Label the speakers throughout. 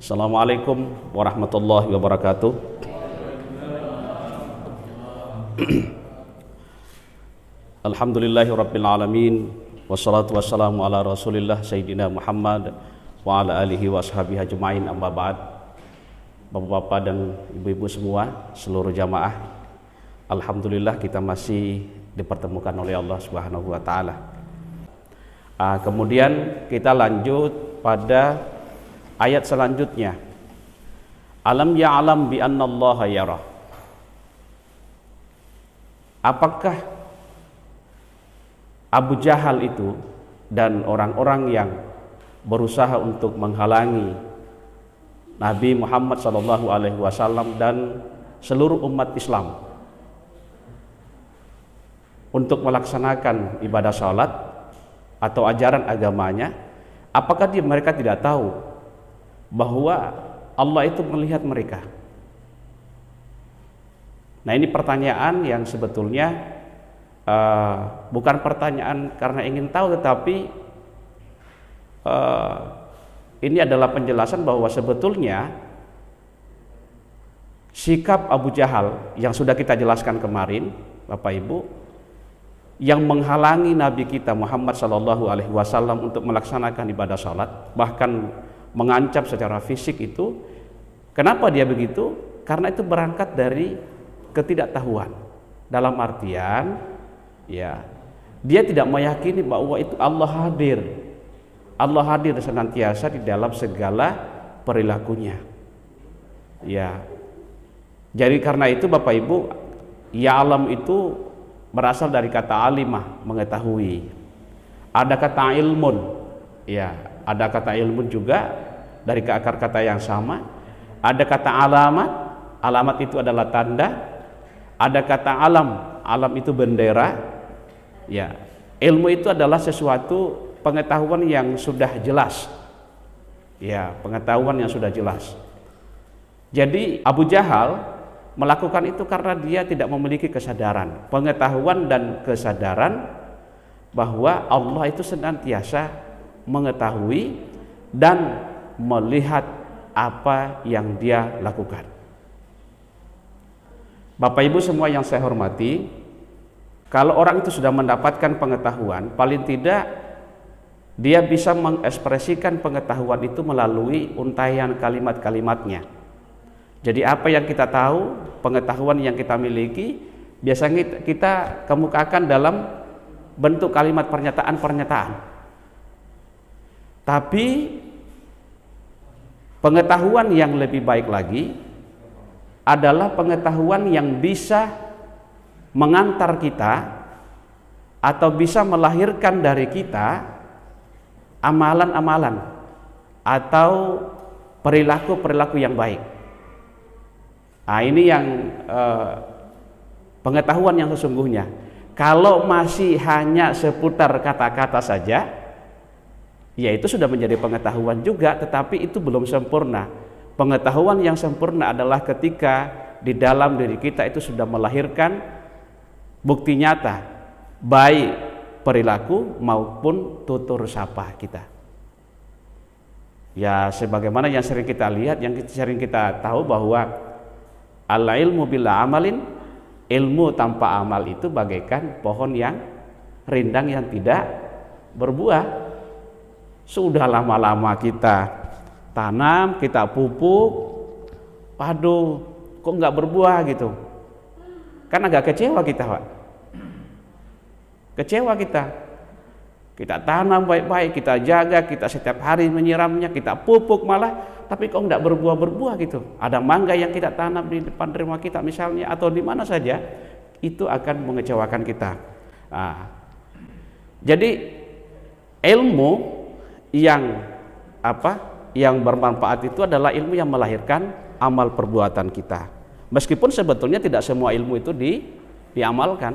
Speaker 1: Assalamualaikum warahmatullahi wabarakatuh. Alhamdulillahi rabbil alamin. Wassalatu wassalamu ala rasulillah Sayyidina Muhammad wa ala alihi wa ashabihi ajma'in, amma ba'd. Bapak-bapak dan ibu-ibu semua, seluruh jamaah, alhamdulillah kita masih dipertemukan oleh Allah Subhanahu wa taala. Kemudian kita lanjut pada ayat selanjutnya. Alam ya'lam bi annallaha yara. Apakah Abu Jahal itu dan orang-orang yang berusaha untuk menghalangi Nabi Muhammad SAW dan seluruh umat Islam untuk melaksanakan ibadah salat atau ajaran agamanya, apakah mereka tidak tahu bahwa Allah itu melihat mereka? Nah, ini pertanyaan yang sebetulnya bukan pertanyaan karena ingin tahu, tetapi ini adalah penjelasan bahwa sebetulnya sikap Abu Jahal yang sudah kita jelaskan kemarin, Bapak Ibu, yang menghalangi Nabi kita Muhammad SAW untuk melaksanakan ibadah salat, bahkan mengancam secara fisik itu. Kenapa dia begitu? Karena itu berangkat dari ketidaktahuan. Dalam artian, ya, dia tidak meyakini bahwa itu Allah hadir. Allah hadir senantiasa di dalam segala perilakunya. Ya. Jadi karena itu Bapak Ibu, ya, alam itu berasal dari kata alimah, mengetahui. Ada kata ilmun, ya, ada kata ilmun juga dari akar kata yang sama. Ada kata alamat, alamat itu adalah tanda. Ada kata alam, alam itu bendera. Ya, ilmu itu adalah sesuatu pengetahuan yang sudah jelas. Ya, pengetahuan yang sudah jelas. Jadi Abu Jahal melakukan itu karena dia tidak memiliki kesadaran, pengetahuan dan kesadaran bahwa Allah itu senantiasa mengetahui dan melihat apa yang dia lakukan. Bapak Ibu semua yang saya hormati, kalau orang itu sudah mendapatkan pengetahuan, paling tidak dia bisa mengekspresikan pengetahuan itu melalui untaian kalimat-kalimatnya. Jadi apa yang kita tahu, pengetahuan yang kita miliki, biasanya kita kemukakan dalam bentuk kalimat pernyataan-pernyataan. Tapi pengetahuan yang lebih baik lagi adalah pengetahuan yang bisa mengantar kita atau bisa melahirkan dari kita amalan-amalan atau perilaku-perilaku yang baik. Nah, ini yang pengetahuan yang sesungguhnya. Kalau masih hanya seputar kata-kata saja, ya itu sudah menjadi pengetahuan juga, tetapi itu belum sempurna. Pengetahuan yang sempurna adalah ketika di dalam diri kita itu sudah melahirkan bukti nyata, baik perilaku maupun tutur sapa kita. Ya, sebagaimana yang sering kita lihat, yang sering kita tahu bahwa al-ilmu bila amalin, ilmu tanpa amal itu bagaikan pohon yang rindang yang tidak berbuah. Sudah lama-lama kita tanam, kita pupuk, waduh, kok nggak berbuah gitu. Kan agak kecewa kita, Pak. Kecewa kita. Kita tanam baik-baik, kita jaga, kita setiap hari menyiramnya, kita pupuk malah, tapi kok nggak berbuah-berbuah gitu. Ada mangga yang kita tanam di depan rumah kita misalnya, atau di mana saja, itu akan mengecewakan kita. Nah, jadi ilmu yang bermanfaat itu adalah ilmu yang melahirkan amal perbuatan kita. Meskipun sebetulnya tidak semua ilmu itu diamalkan.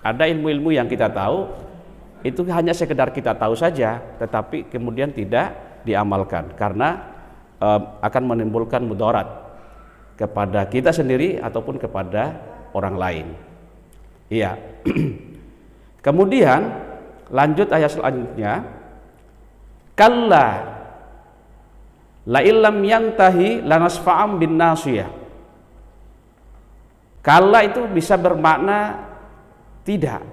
Speaker 1: Ada ilmu-ilmu yang kita tahu itu hanya sekedar kita tahu saja, tetapi kemudian tidak diamalkan karena akan menimbulkan mudarat kepada kita sendiri ataupun kepada orang lain. Iya. Kemudian lanjut ayat selanjutnya, kalla La illam yantahi lanasfa'am bin nasiyah. Kalla itu bisa bermakna tidak.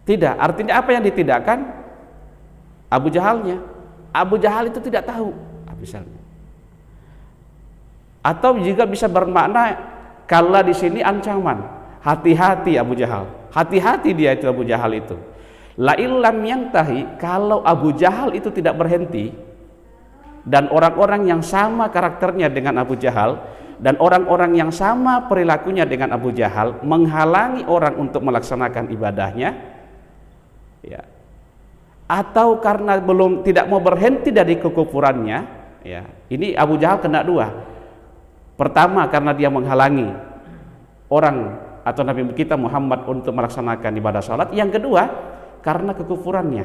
Speaker 1: Tidak, artinya apa yang ditidakkan? Abu Jahalnya. Abu Jahal itu tidak tahu, misalnya. Atau juga bisa bermakna kalla di sini ancaman. Hati-hati Abu Jahal. Hati-hati dia itu Abu Jahal itu. La illam yantahi, kalau Abu Jahal itu tidak berhenti, dan orang-orang yang sama karakternya dengan Abu Jahal, dan orang-orang yang sama perilakunya dengan Abu Jahal menghalangi orang untuk melaksanakan ibadahnya, ya, atau karena tidak mau berhenti dari kekufurannya, ya, ini Abu Jahal kena dua. Pertama, karena dia menghalangi orang atau Nabi kita Muhammad untuk melaksanakan ibadah salat. Yang kedua, karena kekufurannya.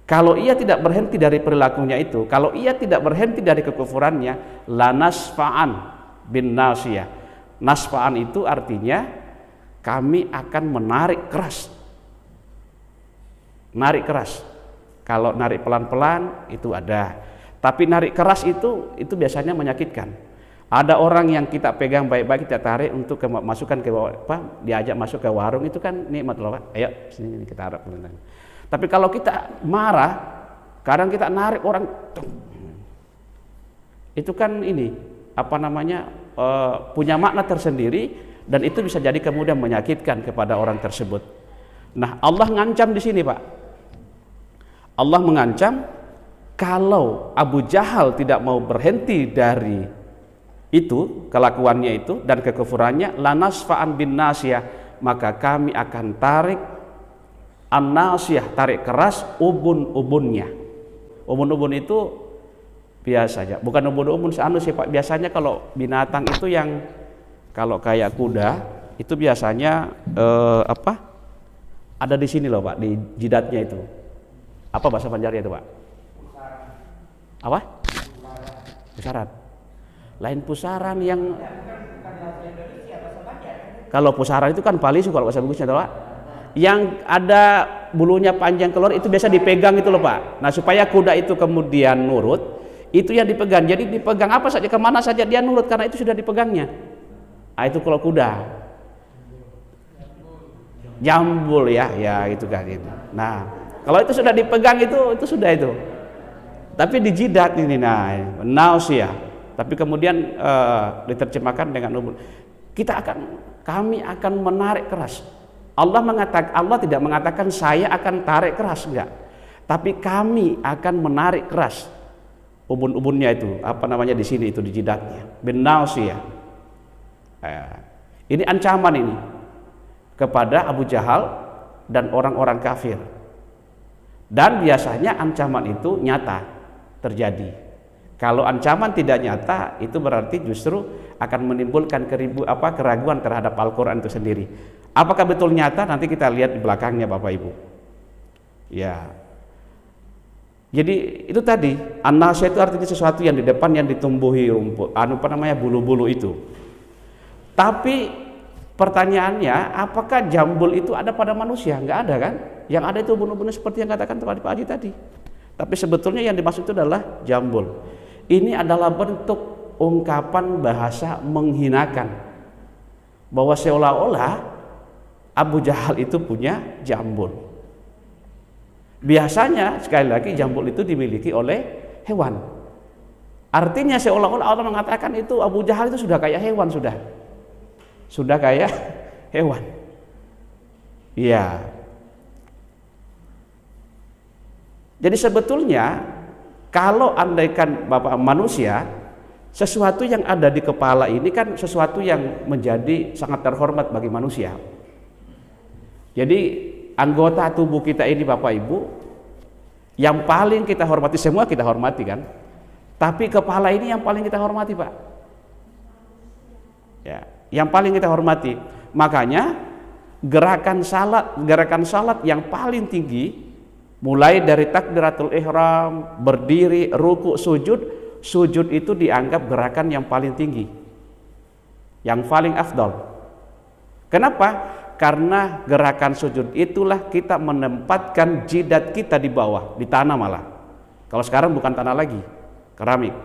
Speaker 1: Kalau ia tidak berhenti dari perilakunya itu, kalau ia tidak berhenti dari kekufurannya, lanasfa'an bin nasiyah. Nasfa'an itu artinya kami akan menarik keras. Narik keras. Kalau narik pelan-pelan itu ada, tapi narik keras itu biasanya menyakitkan. Ada orang yang kita pegang baik-baik, kita tarik untuk masukkan ke diajak masuk ke warung, itu kan nikmat loh Pak. Ayo sini kita harap. Tapi kalau kita marah, kadang kita narik orang, itu kan ini punya makna tersendiri, dan itu bisa jadi kemudian menyakitkan kepada orang tersebut. Nah, Allah ngancam di sini Pak. Allah mengancam kalau Abu Jahal tidak mau berhenti dari itu, kelakuannya itu dan kekufurannya, lanasfa'an bin nasiyah, maka kami akan tarik an-nasiyah, tarik keras ubun-ubunnya. Ubun-ubun itu biasanya, bukan ubun-ubun sih Pak, biasanya kalau binatang itu yang kalau kayak kuda itu biasanya ada di sini loh Pak, di jidatnya itu. Apa bahasa Banjarnya itu Pak? Apa? Pusaran. Lain pusaran yang kalau pusaran itu kan palisu kalau bahasa bagusnya Pak. Yang ada bulunya panjang keluar itu biasa dipegang itu loh Pak. Nah, supaya kuda itu kemudian nurut, itu yang dipegang. Jadi dipegang apa saja, kemana saja dia nurut karena itu sudah dipegangnya. Nah, itu kalau kuda. Jambul ya itu kan itu. Nah, kalau itu sudah dipegang itu sudah itu. Tapi di jidat ini nausiyah. Tapi kemudian diterjemahkan dengan ubun. Kami akan menarik keras. Allah tidak mengatakan saya akan tarik keras, enggak. Tapi kami akan menarik keras ubun-ubunnya itu, di sini itu di jidatnya. Bin nausiyah. Ini ancaman ini kepada Abu Jahal dan orang-orang kafir. Dan biasanya ancaman itu nyata terjadi. Kalau ancaman tidak nyata, itu berarti justru akan menimbulkan keraguan terhadap Al-Quran itu sendiri. Apakah betul nyata? Nanti kita lihat di belakangnya Bapak Ibu. Ya. Jadi itu tadi, an-nasiyah itu artinya sesuatu yang di depan yang ditumbuhi rumput, bulu-bulu itu. Tapi pertanyaannya, apakah jambul itu ada pada manusia? Enggak ada kan? Yang ada itu ubun-ubun seperti yang katakan Pak Haji tadi. Tapi sebetulnya yang dimaksud itu adalah jambul. Ini adalah bentuk ungkapan bahasa menghinakan, bahwa seolah-olah Abu Jahal itu punya jambul. Biasanya sekali lagi jambul itu dimiliki oleh hewan. Artinya seolah-olah Allah mengatakan itu Abu Jahal itu sudah kayak hewan, sudah kayak hewan. Iya. Jadi sebetulnya kalau andaikan Bapak manusia, sesuatu yang ada di kepala ini kan sesuatu yang menjadi sangat terhormat bagi manusia. Jadi anggota tubuh kita ini Bapak Ibu, yang paling kita hormati, semua kita hormati kan, tapi kepala ini yang paling kita hormati Pak. Ya, yang paling kita hormati. Makanya gerakan salat yang paling tinggi, mulai dari takbiratul ihram, berdiri, ruku, sujud itu dianggap gerakan yang paling tinggi, yang paling afdal. Kenapa? Karena gerakan sujud itulah kita menempatkan jidat kita di bawah, di tanah malah. Kalau sekarang bukan tanah lagi, keramik.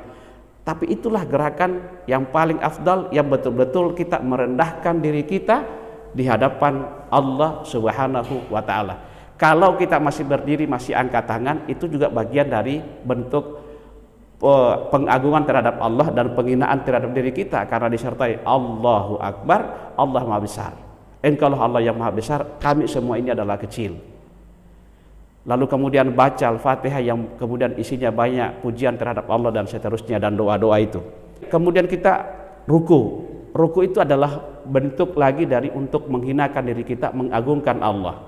Speaker 1: Tapi itulah gerakan yang paling afdal, yang betul-betul kita merendahkan diri kita di hadapan Allah Subhanahu wa Ta'ala. Kalau kita masih berdiri, masih angkat tangan, itu juga bagian dari bentuk pengagungan terhadap Allah dan penghinaan terhadap diri kita, karena disertai Allahu Akbar, Allah Maha Besar. Engkaulah Allah yang Maha Besar, kami semua ini adalah kecil. Lalu kemudian baca Al-Fatihah yang kemudian isinya banyak pujian terhadap Allah dan seterusnya, dan doa-doa itu. Kemudian kita ruku. Ruku itu adalah bentuk lagi dari untuk menghinakan diri kita, mengagungkan Allah.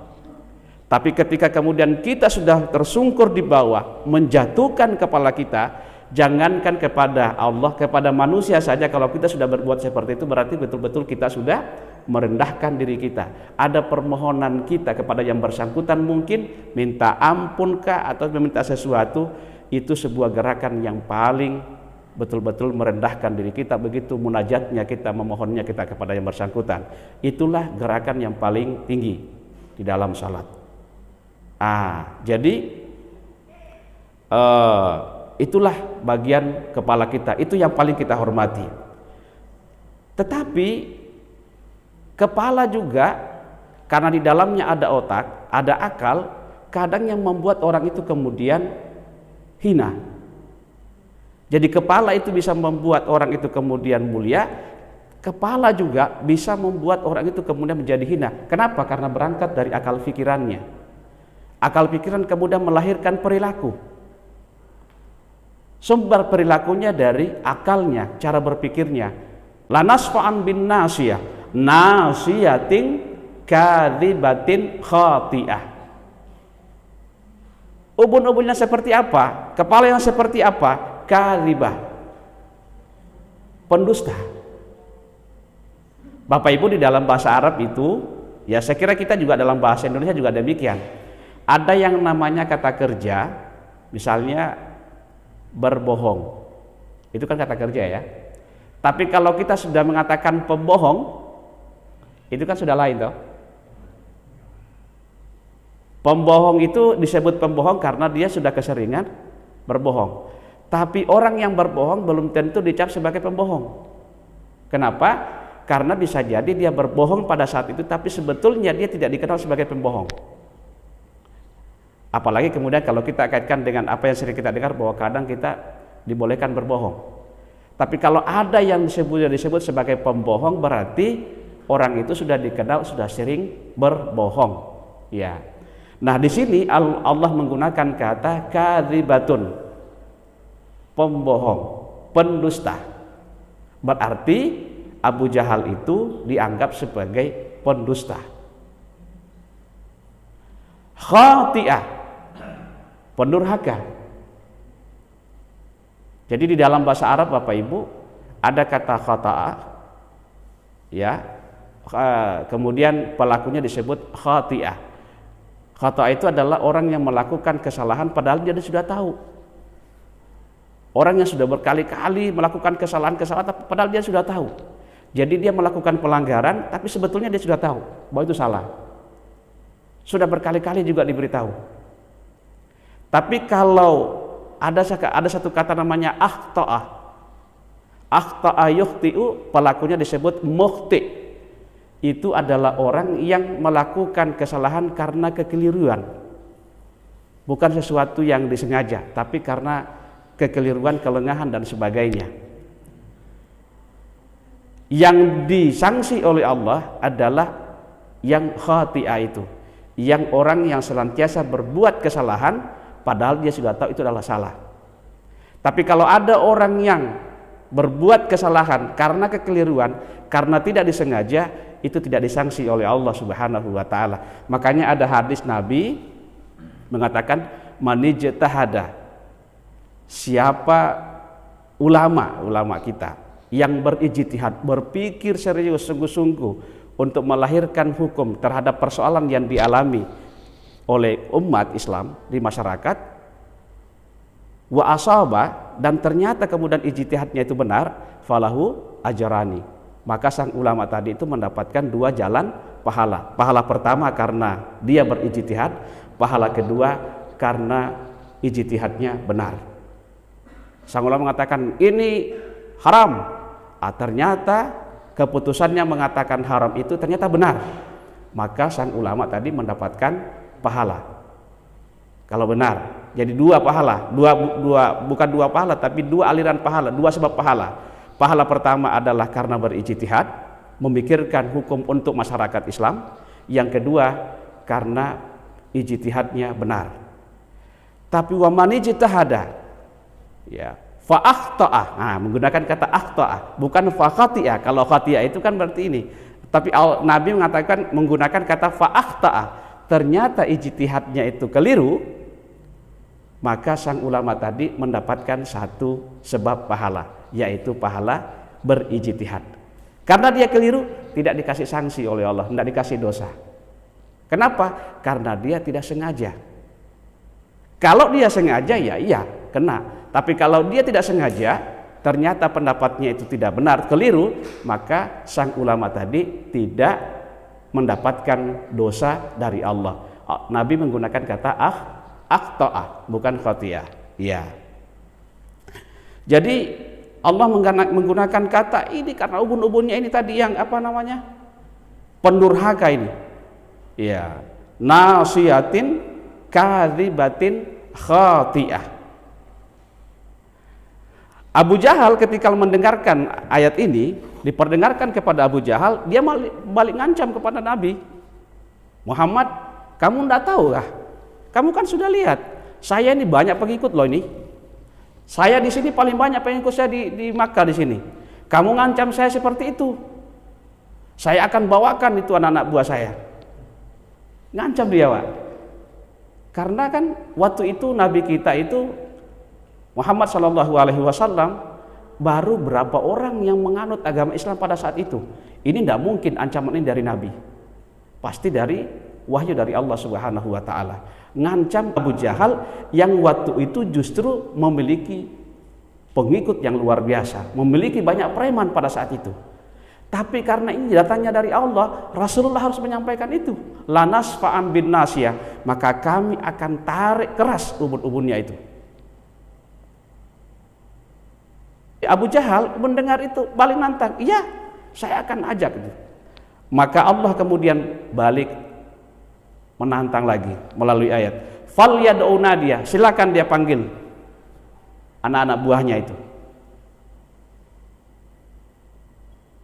Speaker 1: Tapi ketika kemudian kita sudah tersungkur di bawah, menjatuhkan kepala kita, jangankan kepada Allah, kepada manusia saja, kalau kita sudah berbuat seperti itu, berarti betul-betul kita sudah merendahkan diri kita. Ada permohonan kita kepada yang bersangkutan, mungkin minta ampunkah atau meminta sesuatu, itu sebuah gerakan yang paling betul-betul merendahkan diri kita. Begitu munajatnya kita, memohonnya kita kepada yang bersangkutan, itulah gerakan yang paling tinggi di dalam salat. Jadi itulah bagian kepala kita, itu yang paling kita hormati. Tetapi kepala juga, karena di dalamnya ada otak, ada akal, kadang yang membuat orang itu kemudian hina. Jadi kepala itu bisa membuat orang itu kemudian mulia, kepala juga bisa membuat orang itu kemudian menjadi hina. Kenapa? Karena berangkat dari akal pikirannya. Akal pikiran kemudian melahirkan perilaku. Sumber perilakunya dari akalnya, cara berpikirnya. La nasfa'an bin nasiyah, nasiyatin kadzibatin khati'ah. Ubun-ubunnya seperti apa? Kepala yang seperti apa? Kadzibah, pendusta. Bapak Ibu, di dalam bahasa Arab itu, ya saya kira kita juga dalam bahasa Indonesia juga demikian. Ada yang namanya kata kerja, misalnya berbohong. Itu kan kata kerja ya. Tapi kalau kita sudah mengatakan pembohong, itu kan sudah lain toh. Pembohong itu disebut pembohong karena dia sudah keseringan berbohong. Tapi orang yang berbohong belum tentu dicap sebagai pembohong. Kenapa? Karena bisa jadi dia berbohong pada saat itu, tapi sebetulnya dia tidak dikenal sebagai pembohong. Apalagi kemudian kalau kita kaitkan dengan apa yang sering kita dengar, bahwa kadang kita dibolehkan berbohong. Tapi kalau ada yang disebut sebagai pembohong, berarti orang itu sudah dikenal, sudah sering berbohong. Ya. Nah, di sini Allah menggunakan kata kadzibatun, pembohong, pendusta. Berarti Abu Jahal itu dianggap sebagai pendusta. Khati'ah, pendurhaka. Jadi di dalam bahasa Arab Bapak Ibu ada kata khata'ah, ya, kemudian pelakunya disebut khati'ah. Khati'ah itu adalah orang yang melakukan kesalahan padahal dia sudah tahu. Orang yang sudah berkali-kali melakukan kesalahan-kesalahan padahal dia sudah tahu. Jadi dia melakukan pelanggaran tapi sebetulnya dia sudah tahu bahwa itu salah. Sudah berkali-kali juga diberitahu. Tapi kalau ada satu kata namanya akhta'ah. Akhta'ah yukhti'u, pelakunya disebut mukhti'. Itu adalah orang yang melakukan kesalahan karena kekeliruan. Bukan sesuatu yang disengaja, tapi karena kekeliruan, kelengahan dan sebagainya. Yang disanksi oleh Allah adalah yang khati'ah itu, yang orang yang senantiasa berbuat kesalahan padahal dia sudah tahu itu adalah salah. Tapi kalau ada orang yang berbuat kesalahan karena kekeliruan, karena tidak disengaja, itu tidak disanksi oleh Allah Subhanahu wa Ta'ala. Makanya ada hadis Nabi mengatakan, manijtahada, siapa ulama kita yang berijtihad, berpikir serius sungguh-sungguh untuk melahirkan hukum terhadap persoalan yang dialami oleh umat Islam di masyarakat, wa asaba, dan ternyata kemudian ijtihadnya itu benar, falahu ajrani, maka sang ulama tadi itu mendapatkan 2 jalan pahala. Pahala pertama karena dia berijtihad, pahala kedua karena ijtihadnya benar. Sang ulama mengatakan ini haram, ternyata keputusannya mengatakan haram itu ternyata benar, maka sang ulama tadi mendapatkan pahala. Kalau benar, jadi dua pahala, bukan dua pahala, tapi dua aliran pahala, dua sebab pahala. Pahala pertama adalah karena berijtihad, memikirkan hukum untuk masyarakat Islam. Yang kedua, karena ijtihadnya benar. Tapi wa man ijtahada, ya, fa akhta'a. Nah, menggunakan kata akhta'a, bukan fa khati'a. Kalau khati'a itu kan berarti ini. Tapi Nabi mengatakan menggunakan kata fa akhta'a. Ternyata ijtihadnya itu keliru, maka sang ulama tadi mendapatkan satu sebab pahala, yaitu pahala berijtihad. Karena dia keliru, tidak dikasih sanksi oleh Allah, tidak dikasih dosa. Kenapa? Karena dia tidak sengaja. Kalau dia sengaja, ya iya, kena. Tapi kalau dia tidak sengaja, ternyata pendapatnya itu tidak benar, keliru, maka sang ulama tadi tidak mendapatkan dosa dari Allah. Nabi menggunakan kata akhta'a, bukan khati'ah. Ya. Jadi Allah menggunakan kata ini karena ubun-ubunnya ini tadi yang apa namanya? Pendurhaka ini. Ya. Nasiyatin kadzibatin khati'ah. Abu Jahal ketika mendengarkan ayat ini, diperdengarkan kepada Abu Jahal, dia balik ngancam kepada Nabi. Muhammad, kamu tidak tahu kah? Kamu kan sudah lihat, saya ini banyak pengikut loh ini. Saya di sini paling banyak pengikut saya di Makkah di sini. Kamu ngancam saya seperti itu. Saya akan bawakan itu anak-anak buah saya. Ngancam dia, Pak. Karena kan waktu itu Nabi kita itu Muhammad SAW baru berapa orang yang menganut agama Islam pada saat itu. Ini tidak mungkin ancaman ini dari Nabi. Pasti dari wahyu dari Allah Subhanahu wa taala. Ngancam Abu Jahal yang waktu itu justru memiliki pengikut yang luar biasa, memiliki banyak preman pada saat itu. Tapi karena ini datangnya dari Allah, Rasulullah harus menyampaikan itu. Lanas fa'am bin nasiyah, maka kami akan tarik keras ubun-ubunnya itu. Abu Jahal mendengar itu balik nantang, iya saya akan ajak itu. Maka Allah kemudian balik menantang lagi melalui ayat fal yad'u nadiya, silakan dia panggil anak-anak buahnya itu,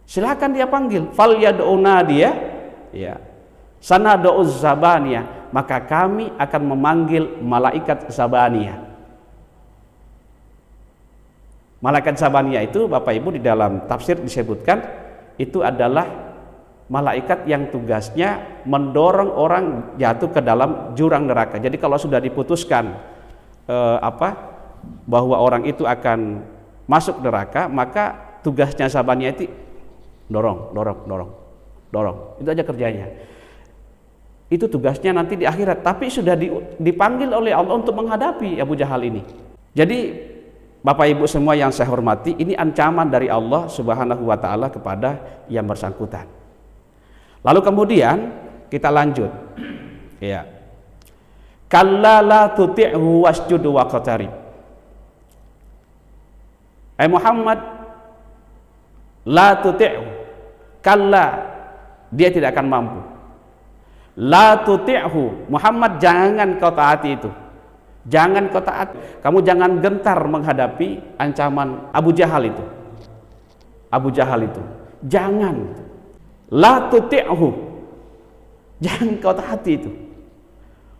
Speaker 1: silakan dia panggil fal yad'u nadiya, ya sanad'u zabaniya, maka kami akan memanggil malaikat zabaniyah. Malaikat zabaniyah itu Bapak Ibu di dalam tafsir disebutkan itu adalah malaikat yang tugasnya mendorong orang jatuh ke dalam jurang neraka. Jadi kalau sudah diputuskan bahwa orang itu akan masuk neraka, maka tugasnya zabaniyah itu dorong. Itu aja kerjanya. Itu tugasnya nanti di akhirat, tapi sudah dipanggil oleh Allah untuk menghadapi Abu Jahal ini. Jadi Bapak Ibu semua yang saya hormati, ini ancaman dari Allah Subhanahu wa taala kepada yang bersangkutan. Lalu kemudian kita lanjut. Ya. Kalla la tuti'hu wasjud waqtarib. Muhammad, la tuti'hu. Kalla, dia tidak akan mampu. La tuti'hu. Muhammad, jangan kau taati itu. Jangan kau taat, kamu jangan gentar menghadapi ancaman Abu Jahal itu. Abu Jahal itu, jangan. La tuti'hu, jangan kau taati itu.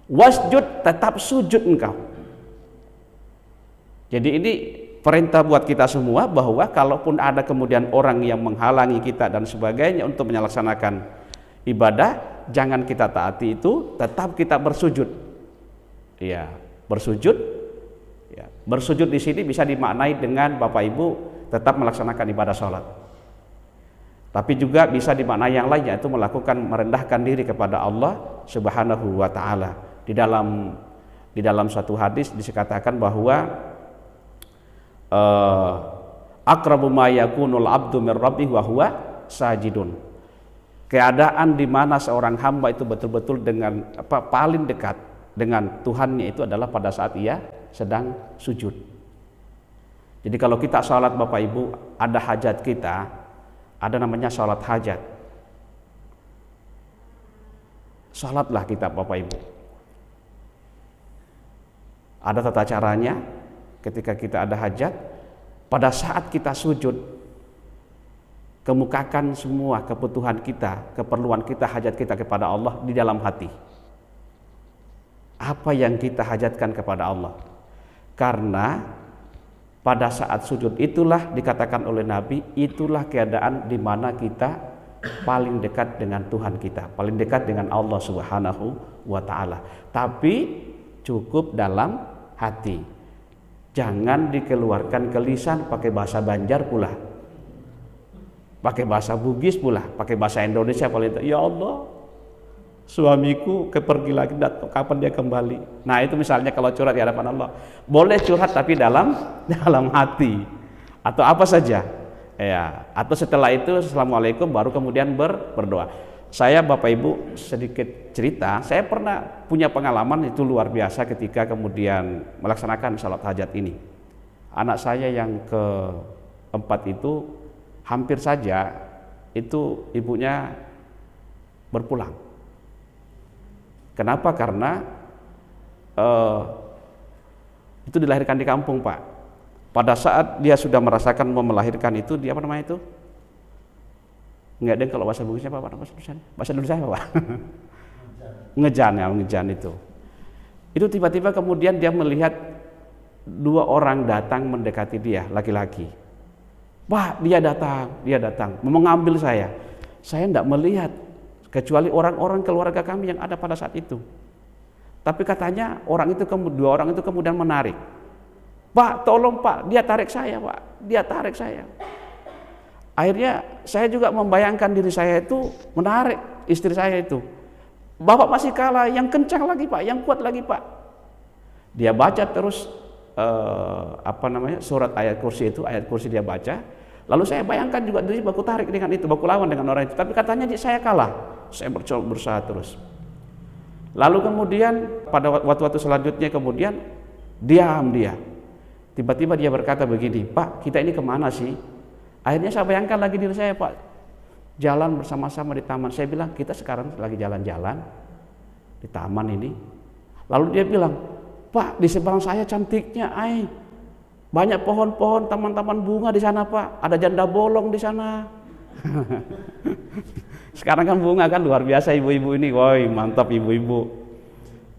Speaker 1: Wasjud, tetap sujud engkau. Jadi ini perintah buat kita semua bahwa kalaupun ada kemudian orang yang menghalangi kita dan sebagainya untuk melaksanakan ibadah, jangan kita taati itu, tetap kita bersujud. Ya. Bersujud, ya, bersujud di sini bisa dimaknai dengan Bapak Ibu tetap melaksanakan ibadah sholat. Tapi juga bisa dimaknai yang lain, yaitu melakukan merendahkan diri kepada Allah Subhanahu wa taala. Di dalam suatu hadis dikatakan bahwa aqrabu ma yakunul abdu mir rabbih wa huwa sajidun. Keadaan di mana seorang hamba itu betul-betul dengan paling dekat dengan Tuhannya itu adalah pada saat ia sedang sujud. Jadi kalau kita sholat Bapak Ibu, ada hajat kita, ada namanya sholat hajat. Sholatlah kita Bapak Ibu. Ada tata caranya ketika kita ada hajat, pada saat kita sujud, kemukakan semua kebutuhan kita, keperluan kita, hajat kita kepada Allah di dalam hati. Apa yang kita hajatkan kepada Allah? Karena pada saat sujud itulah dikatakan oleh Nabi, itulah keadaan di mana kita paling dekat dengan Tuhan kita, paling dekat dengan Allah Subhanahu wa Ta'ala. Tapi cukup dalam hati, jangan dikeluarkan ke lisan pakai bahasa Banjar pula, pakai bahasa Bugis pula, pakai bahasa Indonesia paling. Ya Allah, suamiku pergi lagi, kapan dia kembali? Nah itu misalnya kalau curhat di hadapan Allah, boleh curhat tapi dalam hati atau apa saja ya. Atau setelah itu assalamualaikum baru kemudian berdoa. Saya Bapak Ibu sedikit cerita, saya pernah punya pengalaman itu luar biasa ketika kemudian melaksanakan salat hajat ini. Anak saya yang keempat itu hampir saja itu ibunya berpulang. Kenapa? Karena itu dilahirkan di kampung Pak. Pada saat dia sudah merasakan mau melahirkan itu, dia apa namanya itu? Enggak ada kalau bahasa Bugisnya apa bahasa Indonesia? Bahasa Indonesia apa Pak? Ngejan itu. Itu tiba-tiba kemudian dia melihat dua orang datang mendekati dia, laki-laki. Wah, dia datang, mau mengambil saya. Saya enggak melihat kecuali orang-orang keluarga kami yang ada pada saat itu. Tapi katanya dua orang itu kemudian menarik. Pak, tolong Pak, dia tarik saya Pak, dia tarik saya. Akhirnya saya juga membayangkan diri saya itu menarik istri saya itu. Bapak masih kalah, yang kencang lagi Pak, yang kuat lagi Pak. Dia baca terus surat ayat kursi itu, ayat kursi dia baca. Lalu saya bayangkan juga diri baku tarik dengan itu, baku lawan dengan orang itu. Tapi katanya saya kalah. Saya berusaha terus. Lalu kemudian pada waktu-waktu selanjutnya kemudian diam dia. Tiba-tiba dia berkata begini, Pak, kita ini kemana sih? Akhirnya saya bayangkan lagi diri saya Pak, jalan bersama-sama di taman. Saya bilang kita sekarang lagi jalan-jalan di taman ini. Lalu dia bilang, Pak, di seberang saya cantiknya, banyak pohon-pohon, taman-taman bunga di sana Pak. Ada janda bolong di sana. Sekarang kan bunga kan luar biasa ibu-ibu ini. Woi, mantap ibu-ibu.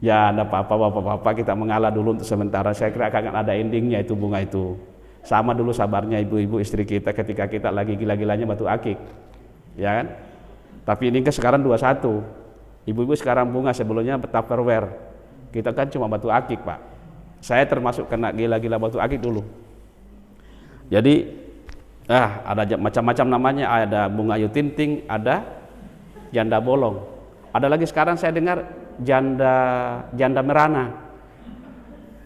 Speaker 1: Ya ada apa-apa bapak-bapak, kita mengalah dulu untuk sementara. Saya kira akan ada endingnya itu bunga itu. Sama dulu sabarnya ibu-ibu istri kita ketika kita lagi gila-gilanya batu akik. Ya kan? Tapi ini kan sekarang 21. Ibu-ibu sekarang bunga, sebelumnya Tupperware. Kita kan cuma batu akik Pak. Saya termasuk kena gila-gila batu akik dulu. Jadi ada macam-macam namanya, ada bunga ayu tinting, ada janda bolong. Ada lagi sekarang saya dengar janda merana.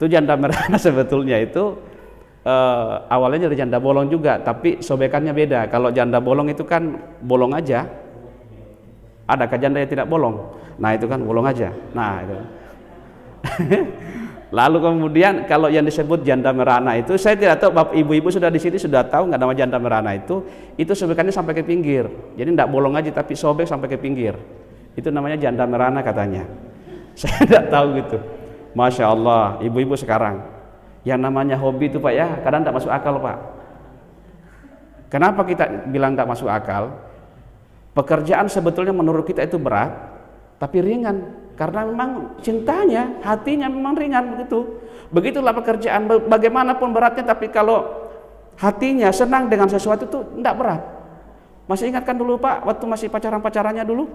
Speaker 1: Itu janda merana sebetulnya itu awalnya dari janda bolong juga, tapi sobekannya beda. Kalau janda bolong itu kan bolong aja. Adakah janda yang tidak bolong? Nah itu kan bolong aja. Nah itu. Lalu kemudian kalau yang disebut janda merana itu, saya tidak tahu bapak ibu-ibu sudah di sini sudah tahu nggak nama janda merana itu sobekannya sampai ke pinggir. Jadi tidak bolong aja tapi sobek sampai ke pinggir. Itu namanya janda merana katanya. Saya tidak tahu gitu. Masya Allah, ibu-ibu sekarang yang namanya hobi itu Pak ya, kadang tidak masuk akal Pak. Kenapa kita bilang tidak masuk akal? Pekerjaan sebetulnya menurut kita itu berat, tapi ringan. Karena memang cintanya, hatinya memang ringan begitu. Begitulah pekerjaan, bagaimanapun beratnya, tapi kalau hatinya senang dengan sesuatu itu tidak berat. Masih ingatkan dulu Pak, waktu masih pacaran-pacarannya dulu?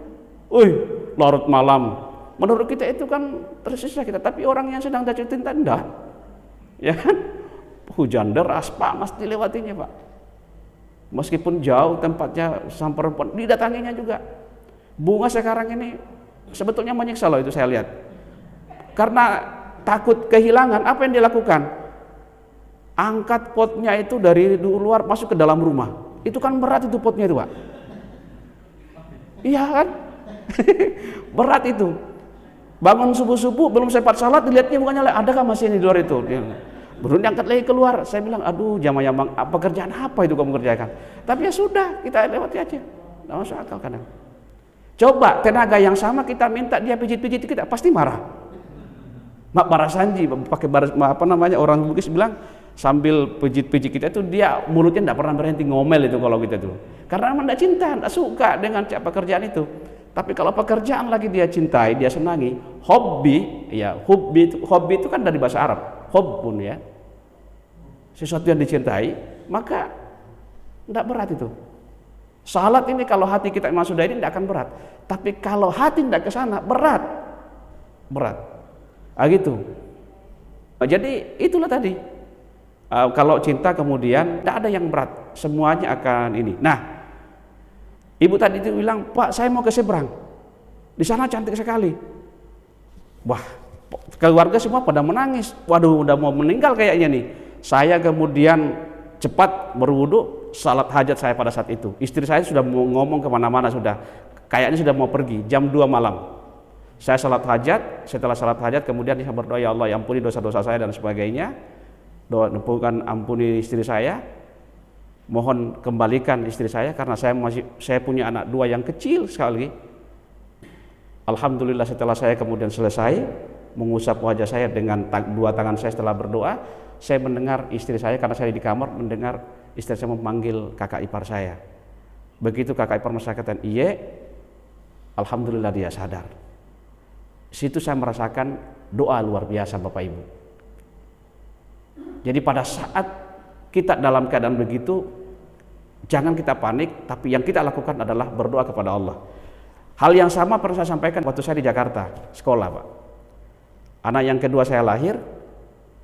Speaker 1: Larut malam. Menurut kita itu kan tersisa kita, tapi orang yang sedang jatuh cinta enggak. Ya kan? Hujan deras, panas dilewatinya Pak. Meskipun jauh tempatnya sama perempuan, didatanginya juga. Bunga sekarang ini sebetulnya menyiksa loh itu saya lihat. Karena takut kehilangan, apa yang dilakukan? Angkat potnya itu dari luar masuk ke dalam rumah. Itu kan berat itu potnya itu Pak. Iya kan? Berat itu. Bangun subuh-subuh belum sempat salat, dilihatnya bukannya adakah masih di luar itu. Dia berunding angkat lagi keluar. Saya bilang, aduh jamaah yang pekerjaan apa itu kamu kerjakan? Tapi ya sudah, kita lewati aja. Nggak masuk akal kadang. Coba tenaga yang sama kita minta dia pijit-pijit kita, pasti marah. Mak Para Sanji pakai orang Bugis bilang sambil pijit-pijit kita itu dia mulutnya tidak pernah berhenti ngomel itu kalau kita tuh. Karena memang tidak cinta, tidak suka dengan pekerjaan itu. Tapi kalau pekerjaan lagi dia cintai, dia senangi, hobi itu kan dari bahasa Arab, hobbun ya. Sesuatu yang dicintai, maka tidak berat itu. Salat ini kalau hati kita memang sudah ini tidak akan berat. Tapi kalau hati tidak ke sana, berat. Gitu. Jadi itulah tadi. Kalau cinta kemudian tidak ada yang berat, semuanya akan ini. Nah, ibu tadi itu bilang, Pak saya mau ke seberang, di sana cantik sekali. Wah, keluarga semua pada menangis. Waduh, udah mau meninggal kayaknya nih. Saya kemudian cepat berwudu, salat hajat saya pada saat itu. Istri saya sudah mau ngomong kemana-mana sudah, kayaknya sudah mau pergi, jam 2 malam. Saya salat hajat, setelah salat hajat kemudian saya berdoa, ya Allah, ya ampuni dosa-dosa saya dan sebagainya. Bukan ampuni istri saya, mohon kembalikan istri saya karena saya punya anak 2 yang kecil sekali. Alhamdulillah setelah saya kemudian selesai mengusap wajah saya dengan 2 tangan saya setelah berdoa, saya mendengar istri saya, karena saya di kamar, mendengar istri saya memanggil kakak ipar saya. Begitu kakak ipar mengatakan iya, alhamdulillah dia sadar. Situ saya merasakan doa luar biasa Bapak Ibu. Jadi pada saat kita dalam keadaan begitu, jangan kita panik, tapi yang kita lakukan adalah berdoa kepada Allah. Hal yang sama pernah saya sampaikan waktu saya di Jakarta, sekolah Pak. Anak yang kedua saya lahir,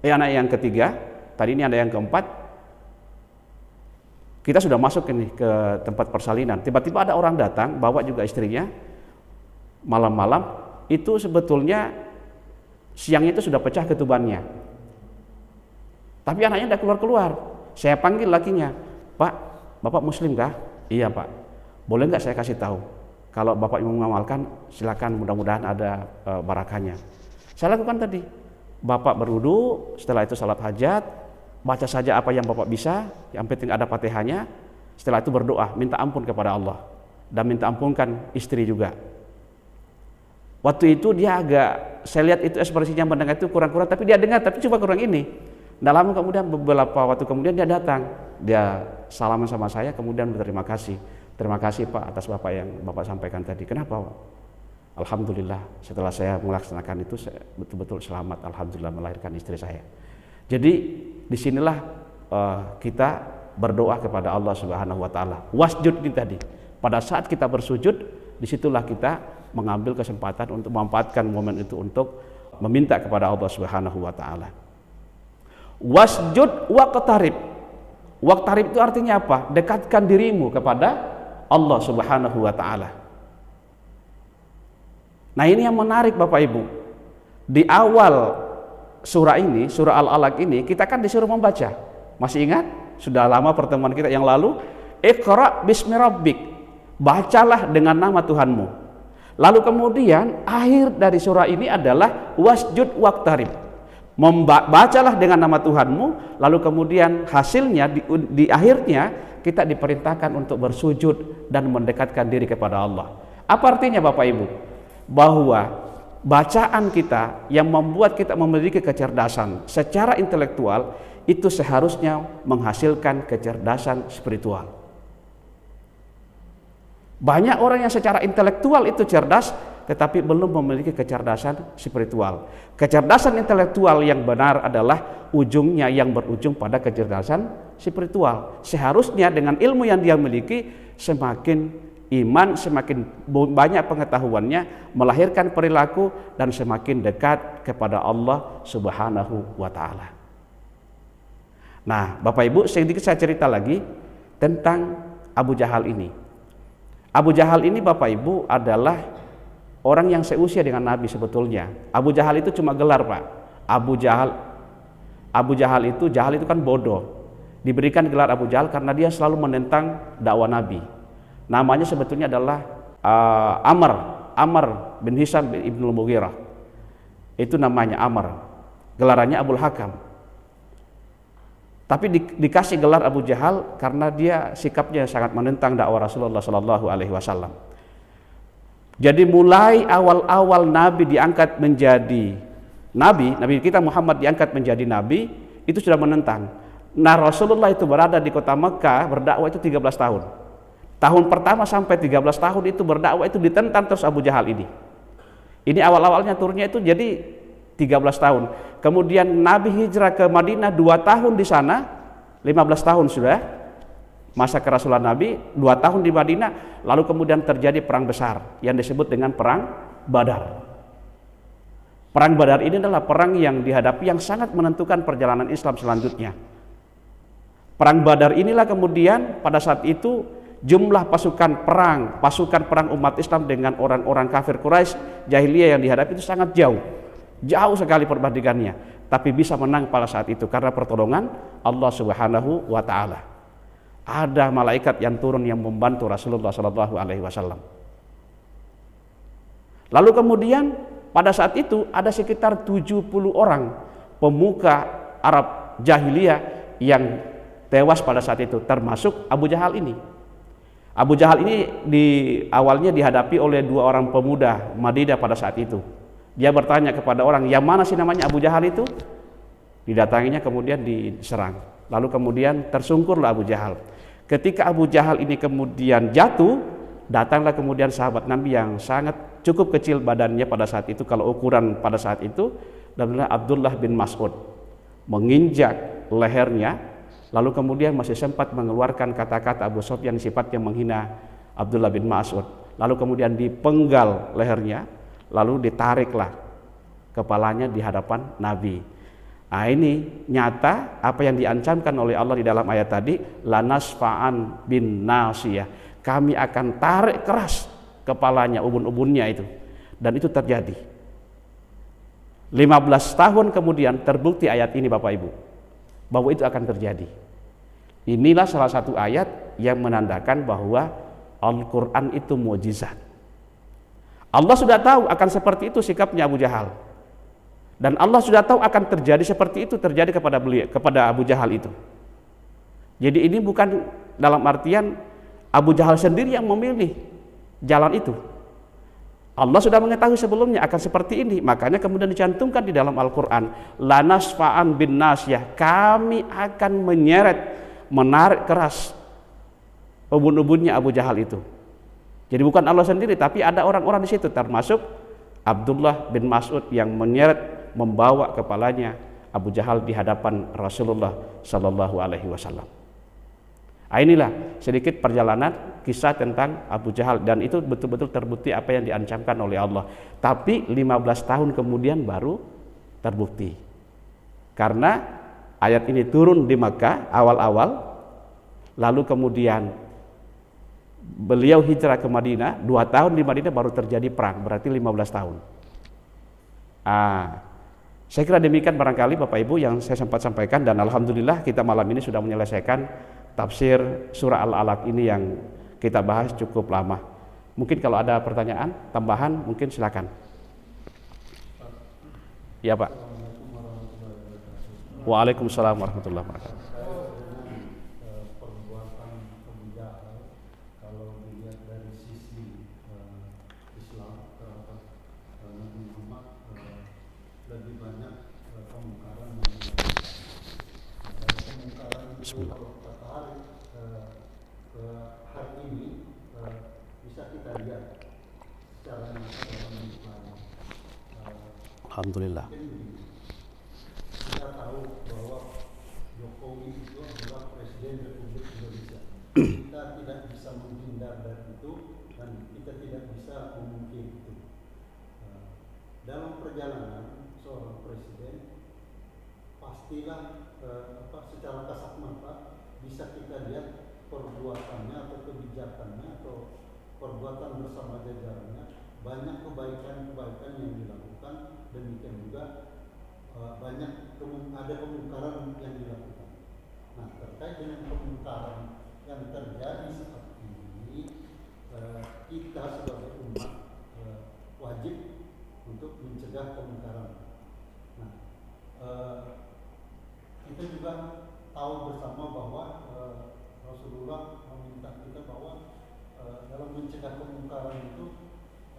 Speaker 1: anak yang ketiga, tadi ini ada yang keempat. Kita sudah masuk ini ke tempat persalinan. Tiba-tiba ada orang datang, bawa juga istrinya. Malam-malam, itu sebetulnya siangnya itu sudah pecah ketubannya. Tapi anaknya tidak keluar-keluar. Saya panggil lakinya, Pak, Bapak Muslim kah? Iya Pak. Boleh nggak saya kasih tahu? Kalau Bapak mau mengamalkan, silakan, mudah-mudahan ada barakahnya. Saya lakukan tadi. Bapak berwudu, setelah itu salat hajat, baca saja apa yang Bapak bisa, yang penting ada Fatihahnya. Setelah itu berdoa, minta ampun kepada Allah dan minta ampunkan istri juga. Waktu itu dia agak, saya lihat itu ekspresinya mendengar itu kurang-kurang, tapi dia dengar, tapi coba kurang ini. Nah lama kemudian, beberapa waktu kemudian dia datang, dia salaman sama saya, kemudian berterima kasih. Terima kasih Pak atas Bapak yang Bapak sampaikan tadi. Kenapa Pak? Alhamdulillah setelah saya melaksanakan itu, saya betul-betul selamat, alhamdulillah melahirkan istri saya. Jadi disinilah kita berdoa kepada Allah Subhanahu Wa Taala. Wasjud ini tadi. Pada saat kita bersujud, disitulah kita mengambil kesempatan untuk memanfaatkan momen itu untuk meminta kepada Allah Subhanahu Wa Taala. Wasjud waqtarib. Waqtarib itu artinya apa? Dekatkan dirimu kepada Allah Subhanahu Wa Taala. Nah ini yang menarik Bapak Ibu. Di awal surah ini, surah Al-Alaq ini, kita kan disuruh membaca. Masih ingat? Sudah lama pertemuan kita yang lalu. Iqra bismi rabbik. Bacalah dengan nama Tuhanmu. Lalu kemudian akhir dari surah ini adalah wasjud waqtarib. Bacalah dengan nama Tuhanmu. Lalu kemudian hasilnya di akhirnya kita diperintahkan untuk bersujud dan mendekatkan diri kepada Allah. Apa artinya Bapak Ibu? Bahwa bacaan kita yang membuat kita memiliki kecerdasan secara intelektual itu seharusnya menghasilkan kecerdasan spiritual. Banyak orang yang secara intelektual itu cerdas tetapi belum memiliki kecerdasan spiritual. Kecerdasan intelektual yang benar adalah ujungnya yang berujung pada kecerdasan spiritual. Seharusnya dengan ilmu yang dia miliki, semakin iman, semakin banyak pengetahuannya, melahirkan perilaku dan semakin dekat kepada Allah Subhanahu wa Ta'ala. Nah, Bapak Ibu, sedikit saya cerita lagi tentang Abu Jahal ini. Abu Jahal ini Bapak Ibu adalah orang yang seusia dengan Nabi sebetulnya. Abu Jahal itu cuma gelar Pak. Abu Jahal itu kan bodoh. Diberikan gelar Abu Jahal karena dia selalu menentang dakwah Nabi. Namanya sebetulnya adalah Amr bin Hisham bin Ibnul Mughirah. Itu namanya Amr, gelarannya Abul Hakam. Tapi dikasih gelar Abu Jahal karena dia sikapnya sangat menentang dakwah Rasulullah Shallallahu Alaihi Wasallam. Jadi mulai awal-awal Nabi diangkat menjadi Nabi kita Muhammad diangkat menjadi Nabi, itu sudah menentang. Nah, Rasulullah itu berada di kota Mekah berdakwah itu 13 tahun. Tahun pertama sampai 13 tahun itu berdakwah itu ditentang terus Abu Jahal ini. Ini awal-awalnya turunnya itu jadi 13 tahun. Kemudian Nabi hijrah ke Madinah 2 tahun di sana, 15 tahun sudah masa kerasulan Nabi, 2 tahun di Madinah, lalu kemudian terjadi perang besar yang disebut dengan perang Badar. Perang Badar ini adalah perang yang dihadapi yang sangat menentukan perjalanan Islam selanjutnya. Perang Badar inilah kemudian pada saat itu jumlah pasukan perang umat Islam dengan orang-orang kafir Quraisy jahiliyah yang dihadapi itu sangat jauh sekali perbandingannya, tapi bisa menang pada saat itu karena pertolongan Allah Subhanahu wa taala. Ada malaikat yang turun yang membantu Rasulullah Shallallahu alaihi wasallam. Lalu kemudian pada saat itu ada sekitar 70 orang pemuka Arab jahiliyah yang tewas pada saat itu, termasuk Abu Jahal ini. Abu Jahal ini awalnya dihadapi oleh 2 orang pemuda Madinah pada saat itu. Dia bertanya kepada orang, yang mana sih namanya Abu Jahal itu? Didatanginya kemudian diserang. Lalu kemudian tersungkurlah Abu Jahal. Ketika Abu Jahal ini kemudian jatuh, datanglah kemudian sahabat Nabi yang sangat cukup kecil badannya pada saat itu, kalau ukuran pada saat itu, namanya Abdullah bin Mas'ud, menginjak lehernya, lalu kemudian masih sempat mengeluarkan kata-kata Abu Sufyan sifatnya menghina Abdullah bin Mas'ud. Lalu kemudian dipenggal lehernya, lalu ditariklah kepalanya di hadapan Nabi. Nah, ini nyata apa yang diancamkan oleh Allah di dalam ayat tadi, lanasfa'an bin nasiyah, kami akan tarik keras kepalanya, ubun-ubunnya itu. Dan itu terjadi. 15 tahun kemudian terbukti ayat ini Bapak Ibu, bahwa itu akan terjadi. Inilah salah satu ayat yang menandakan bahwa Al-Quran itu mukjizat. Allah sudah tahu akan seperti itu sikapnya Abu Jahal, dan Allah sudah tahu akan terjadi seperti itu terjadi kepada Abu Jahal itu. Jadi ini bukan dalam artian Abu Jahal sendiri yang memilih jalan itu. Allah sudah mengetahui sebelumnya akan seperti ini, makanya kemudian dicantumkan di dalam Al-Quran, lanasfa'an bin nasyah, kami akan menarik keras ubun-ubunnya Abu Jahal itu. Jadi bukan Allah sendiri, tapi ada orang-orang di situ, termasuk Abdullah bin Mas'ud yang membawa kepalanya Abu Jahal di hadapan Rasulullah Sallallahu Alaihi Wasallam. Inilah sedikit perjalanan kisah tentang Abu Jahal, dan itu betul-betul terbukti apa yang diancamkan oleh Allah. Tapi 15 tahun kemudian baru terbukti, karena ayat ini turun di Makkah awal-awal, lalu kemudian beliau hijrah ke Madinah, 2 tahun di Madinah baru terjadi perang, berarti 15 tahun. Saya kira demikian barangkali Bapak Ibu yang saya sempat sampaikan, dan alhamdulillah kita malam ini sudah menyelesaikan tafsir surah Al-Alaq ini yang kita bahas cukup lama. Mungkin kalau ada pertanyaan tambahan mungkin silakan. Ya Pak. Waalaikumsalam warahmatullahi wabarakatuh. Bismillah.
Speaker 2: Hari ini bisa kita lihat secara nyata.
Speaker 1: Alhamdulillah.
Speaker 2: Kita tahu bahwa Jokowi itu adalah Presiden Republik Indonesia. Kita tidak bisa menghindar dari itu, dan kita tidak bisa memungkiri itu. Dalam perjalanan seorang presiden, pastilah secara kasat mata bisa kita lihat perbuatannya atau kebijakannya atau perbuatan bersama jajarannya, banyak kebaikan-kebaikan yang dilakukan, demikian juga banyak ada kemungkaran yang dilakukan. Nah, terkait dengan kemungkaran yang terjadi saat ini, kita sebagai umat wajib untuk mencegah kemungkaran. kita juga tahu bersama bahwa Rasulullah meminta kita bahwa dalam mencegah kemungkaran itu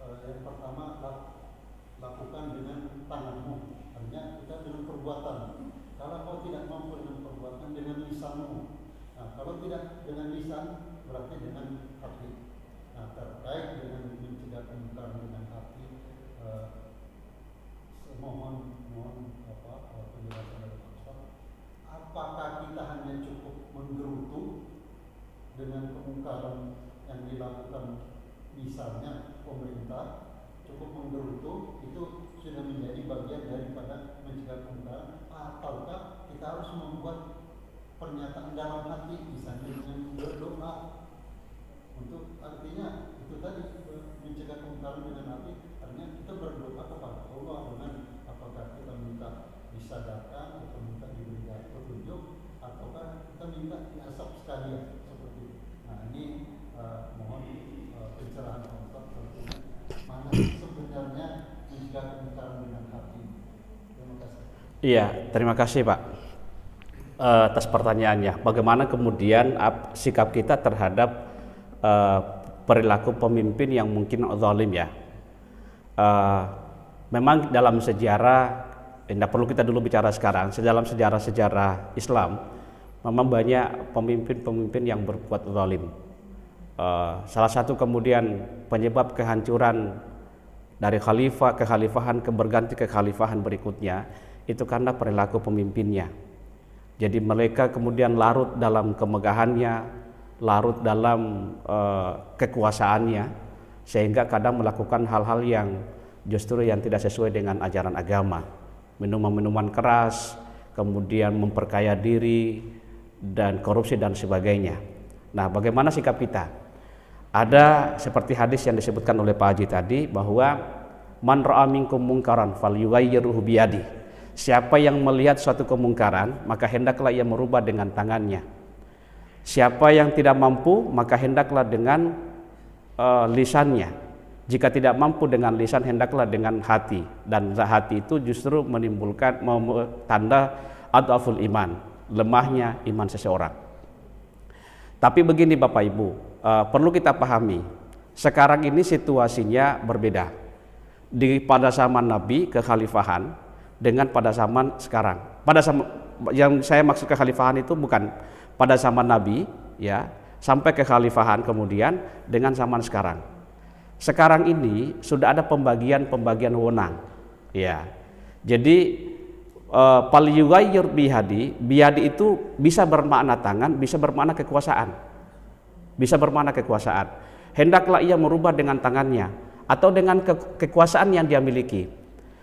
Speaker 2: yang pertama lakukan dengan tanganmu, artinya kita dengan perbuatan. Kalau kau tidak mampu dengan perbuatan, dengan lisanmu. Nah, kalau tidak dengan lisan, berarti dengan hati. Nah, terkait dengan mencegah kemungkaran dengan hati, mohon penjelasan dari Pak Ustaz. Apakah kita hanya cukup menggerutu dengan kemungkaran yang dilakukan, misalnya pemerintah cukup menggerutu, itu sudah menjadi bagian daripada mencegah kemungkaran, ataukah kita harus membuat pernyataan dalam hati, misalnya dengan berdoa, untuk artinya itu tadi mencegah kemungkaran dengan hati, artinya kita berdoa kepada Allah dengan apakah kita minta disadarkan atau minta diberikan petunjuk, ataukah kita minta diasap sekalian seperti itu. Nah, ini mohon pencerahan Pak Ustaz, mana sebenarnya mencegah kemungkaran dengan hati. Terima kasih.
Speaker 1: Iya, terima kasih Pak atas pertanyaannya. Bagaimana kemudian sikap kita terhadap perilaku pemimpin yang mungkin zalim ya. Memang dalam sejarah, tidak perlu kita dulu bicara sekarang, dalam sejarah Islam memang banyak pemimpin-pemimpin yang berbuat zalim. Salah satu kemudian penyebab kehancuran dari kekhalifahan berganti kekhalifahan berikutnya itu karena perilaku pemimpinnya. Jadi mereka kemudian larut dalam kemegahannya, larut dalam kekuasaannya, sehingga kadang melakukan hal-hal yang justru yang tidak sesuai dengan ajaran agama, minuman keras, kemudian memperkaya diri dan korupsi dan sebagainya. Nah, bagaimana sikap kita? Ada seperti hadis yang disebutkan oleh Pak Haji tadi, bahwa man ra'a minkum mungkaran falyughayyirhu biyadi. Siapa yang melihat suatu kemungkaran, maka hendaklah ia merubah dengan tangannya. Siapa yang tidak mampu, maka hendaklah dengan lisannya. Jika tidak mampu dengan lisan, hendaklah dengan hati. Dan hati itu justru menimbulkan tanda adhaful iman, lemahnya iman seseorang. Tapi begini Bapak Ibu, perlu kita pahami, sekarang ini situasinya berbeda. Pada zaman Nabi kekhalifahan dengan pada zaman sekarang. Yang saya maksud kekhalifahan itu bukan pada zaman Nabi ya, sampai kekhalifahan kemudian dengan zaman sekarang. Sekarang ini sudah ada pembagian wewenang ya. Jadi fal yughayyir biyadi itu bisa bermakna tangan, bisa bermakna kekuasaan. Bisa bermakna kekuasaan. Hendaklah ia merubah dengan tangannya atau dengan kekuasaan yang dia miliki.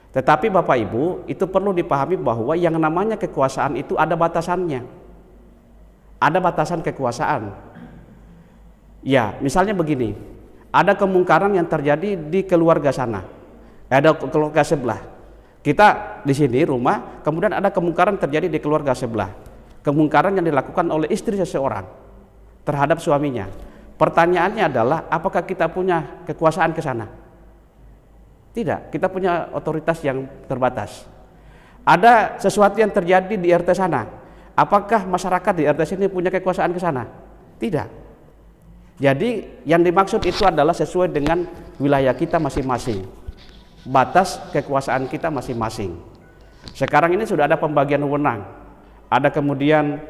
Speaker 1: Tetapi Bapak Ibu, itu perlu dipahami bahwa yang namanya kekuasaan itu ada batasannya. Ada batasan kekuasaan. Ya, misalnya begini, ada kemungkaran yang terjadi di keluarga sana, ada keluarga sebelah. Kita di sini rumah, kemudian ada kemungkaran terjadi di keluarga sebelah. Kemungkaran yang dilakukan oleh istri seseorang terhadap suaminya. Pertanyaannya adalah, apakah kita punya kekuasaan ke sana? Tidak, kita punya otoritas yang terbatas. Ada sesuatu yang terjadi di RT sana, apakah masyarakat di RT sini punya kekuasaan ke sana? Tidak. Jadi yang dimaksud itu adalah sesuai dengan wilayah kita masing-masing, batas kekuasaan kita masing-masing. Sekarang ini sudah ada pembagian wewenang, ada kemudian